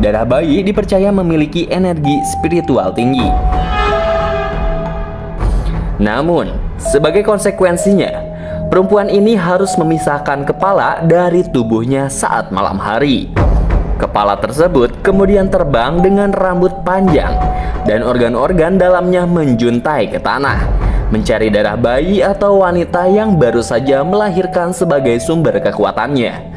darah bayi dipercaya memiliki energi spiritual tinggi. Namun, sebagai konsekuensinya, perempuan ini harus memisahkan kepala dari tubuhnya saat malam hari. Kepala tersebut kemudian terbang dengan rambut panjang dan organ-organ dalamnya menjuntai ke tanah, mencari darah bayi atau wanita yang baru saja melahirkan sebagai sumber kekuatannya.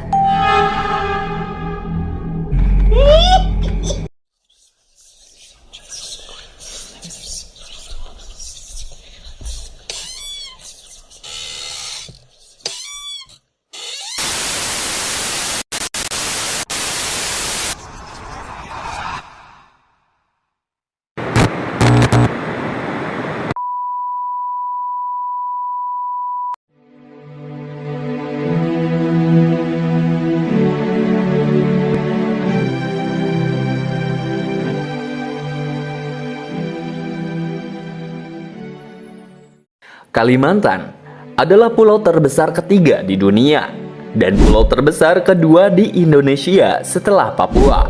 Kalimantan adalah pulau terbesar ketiga di dunia dan pulau terbesar kedua di Indonesia setelah Papua.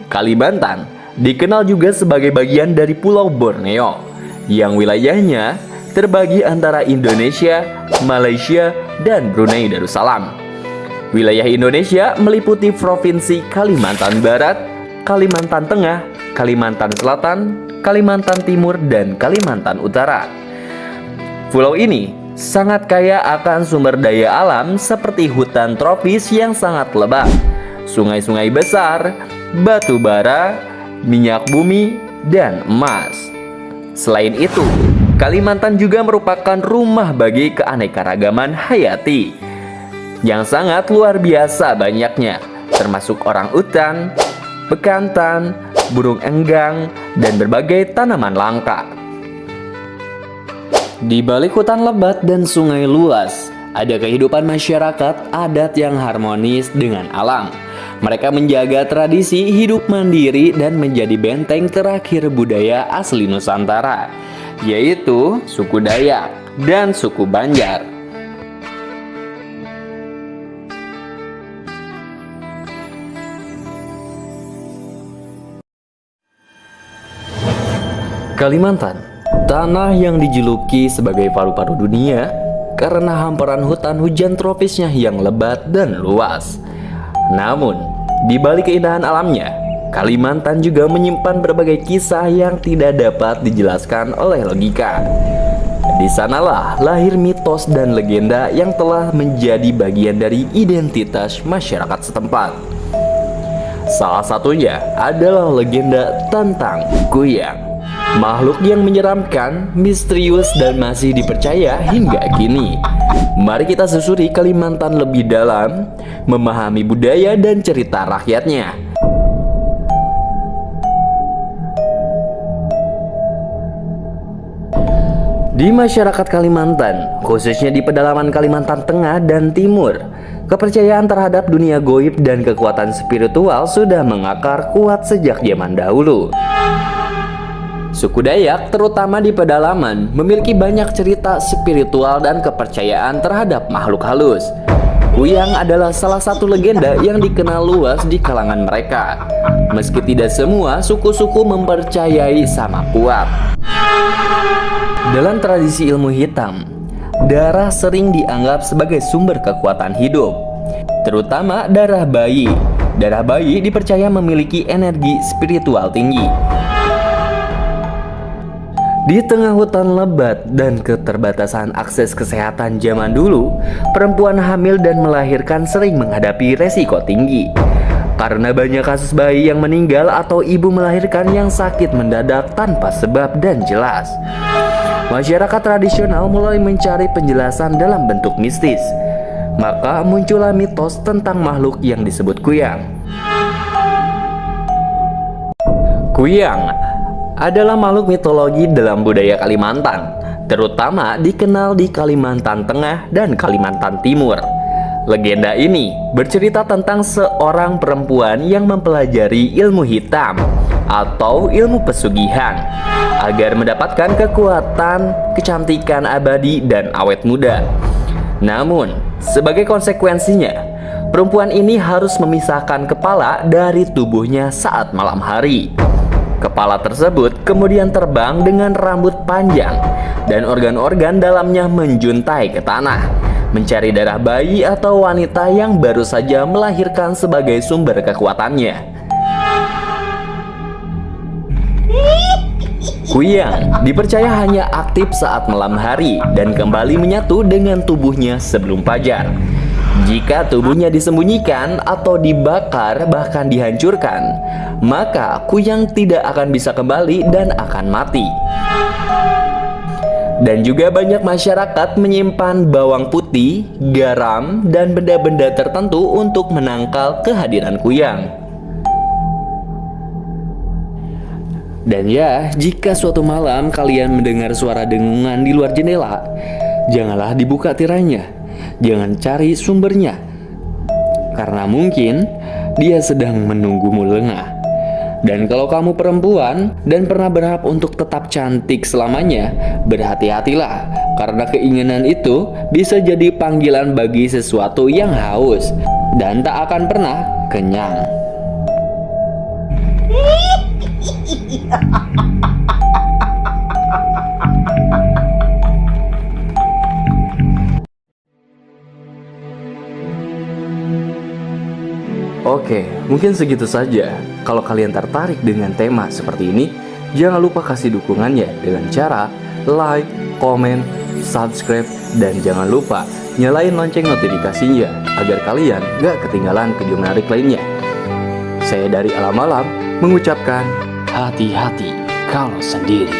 Kalimantan dikenal juga sebagai bagian dari Pulau Borneo yang wilayahnya terbagi antara Indonesia, Malaysia, dan Brunei Darussalam. Wilayah Indonesia meliputi Provinsi Kalimantan Barat, Kalimantan Tengah, Kalimantan Selatan, Kalimantan Timur, dan Kalimantan Utara. Pulau ini sangat kaya akan sumber daya alam seperti hutan tropis yang sangat lebat, sungai-sungai besar, batu bara, minyak bumi, dan emas. Selain itu, Kalimantan juga merupakan rumah bagi keanekaragaman hayati yang sangat luar biasa banyaknya, termasuk orangutan, bekantan, burung enggang, dan berbagai tanaman langka. Di balik hutan lebat dan sungai luas, ada kehidupan masyarakat adat yang harmonis dengan alam. Mereka menjaga tradisi hidup mandiri dan menjadi benteng terakhir budaya asli Nusantara, yaitu suku Dayak dan suku Banjar. Kalimantan, tanah yang dijuluki sebagai paru-paru dunia karena hamparan hutan hujan tropisnya yang lebat dan luas. Namun, di balik keindahan alamnya, Kalimantan juga menyimpan berbagai kisah yang tidak dapat dijelaskan oleh logika. Di sanalah lahir mitos dan legenda yang telah menjadi bagian dari identitas masyarakat setempat. Salah satunya adalah legenda tentang Kuyang. Makhluk yang menyeramkan, misterius, dan masih dipercaya hingga kini. Mari kita susuri Kalimantan lebih dalam, memahami budaya dan cerita rakyatnya. Di masyarakat Kalimantan, khususnya di pedalaman Kalimantan Tengah dan Timur, kepercayaan terhadap dunia goib dan kekuatan spiritual sudah mengakar kuat sejak zaman dahulu. Suku Dayak, terutama di pedalaman, memiliki banyak cerita spiritual dan kepercayaan terhadap makhluk halus. Kuyang adalah salah satu legenda yang dikenal luas di kalangan mereka. Meski tidak semua suku-suku mempercayai sama kuat. Dalam tradisi ilmu hitam, darah sering dianggap sebagai sumber kekuatan hidup, terutama darah bayi. Darah bayi dipercaya memiliki energi spiritual tinggi. Di tengah hutan lebat dan keterbatasan akses kesehatan zaman dulu, perempuan hamil dan melahirkan sering menghadapi resiko tinggi. Karena banyak kasus bayi yang meninggal atau ibu melahirkan yang sakit mendadak tanpa sebab dan jelas. Masyarakat tradisional mulai mencari penjelasan dalam bentuk mistis. Maka muncullah mitos tentang makhluk yang disebut Kuyang. Kuyang adalah makhluk mitologi dalam budaya Kalimantan, terutama dikenal di Kalimantan Tengah dan Kalimantan Timur. Legenda ini bercerita tentang seorang perempuan yang mempelajari ilmu hitam atau ilmu pesugihan agar mendapatkan kekuatan, kecantikan abadi, dan awet muda. Namun, sebagai konsekuensinya, Perempuan ini harus memisahkan kepala dari tubuhnya saat malam hari. Kepala tersebut kemudian terbang dengan rambut panjang dan organ-organ dalamnya menjuntai ke tanah, mencari darah bayi atau wanita yang baru saja melahirkan sebagai sumber kekuatannya. Kuyang dipercaya hanya aktif saat malam hari dan kembali menyatu dengan tubuhnya sebelum fajar. Jika tubuhnya disembunyikan atau dibakar bahkan dihancurkan, maka kuyang tidak akan bisa kembali dan akan mati. Dan juga banyak masyarakat menyimpan bawang putih, garam, dan benda-benda tertentu untuk menangkal kehadiran kuyang. Dan ya, jika suatu malam kalian mendengar suara dengungan di luar jendela, janganlah dibuka tirainya. Jangan cari sumbernya, karena mungkin dia sedang menunggumu lengah. Dan kalau kamu perempuan dan pernah berharap untuk tetap cantik selamanya, berhati-hatilah, karena keinginan itu bisa jadi panggilan bagi sesuatu yang haus dan tak akan pernah kenyang. Oke, mungkin segitu saja. Kalau kalian tertarik dengan tema seperti ini, jangan lupa kasih dukungannya dengan cara like, komen, subscribe, dan jangan lupa nyalain lonceng notifikasinya agar kalian gak ketinggalan video menarik lainnya. Saya dari Alam Malam mengucapkan hati-hati kalau sendiri.